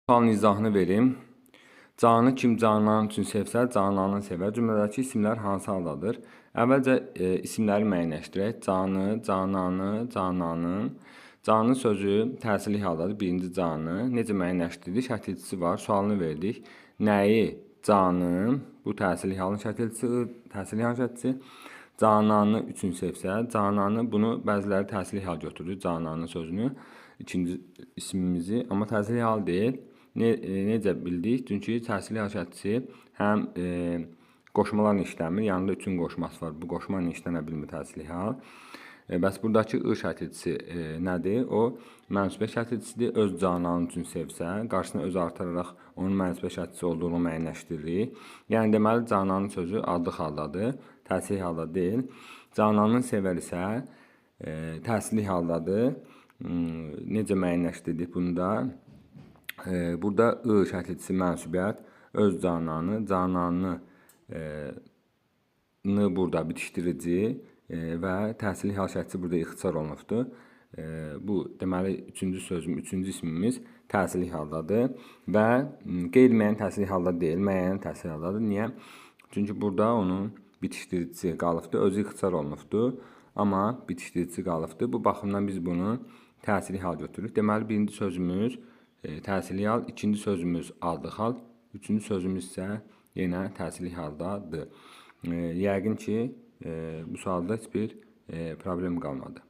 Sualın izahını verim. Canı kim cananın üçün sevsə, cananı sevər. Cümlədəki isimlər hansı haldadır? Əvvəlcə isimləri müəyyənləşdirək. Canı, cananı, cananın. Canı sözü təsirli haldadır. Birinci canı. Necə müəyyənləşdirdik? Şəkilçisi var. Sualını verdik. Nəyi? Canım. Bu təsirli halın şəkilçisi. Təsirli halın şəkilçisi. Cananı üçün sevsə, cananı bunu bəziləri təsirli hal götürür. Cananı sözünü. İkinci ismimizi. Amma təsirli hal deyil. Necə bildik? Çünki təsirli hal şəkilçisi həm qoşmalarla işləmir, yanında üçün qoşması var. Bu qoşmayla işlənə bilmir təsirli hal. Bəs buradakı I şəkilçisi nədir? O mənsubiyyət şəkilçisidir. Öz cananın üçün sevsə, qarşısına öz artıraraq onun mənsubiyyət şəkilçisi olduğunu müəyyənləşdiririk. Yəni deməli cananın sözü adlıq haldadır, təsirli halda deyil. Cananın sevər isə təsirli haldadır. Necə müəyyənləşdirdik bunu da? Burada I şəkilçisi mənsubiyyət, öz cananı, cananı burada bitişdirici və təsirli hal şəkilçisi burada ixtisar olunubdur. Bu deməli üçüncü sözümüz, üçüncü ismimiz təsirli haldadır və qeyri-müəyyən təsirli halda deyil, müəyyən təsirli haldadır. Niyə? Çünki burada onun bitişdiricisi qalıbdır, özü ixtisar olunubdur, amma bitişdiricisi qalıbdır. Bu baxımdan biz bunu təsirli hal götürürük. Deməli birinci sözümüz təsirli hal, ikinci sözümüz adlıq hal, üçüncü sözümüz isə yenə təsirli haldadır. Yəqin ki, bu sualda heç bir problem qalmadı.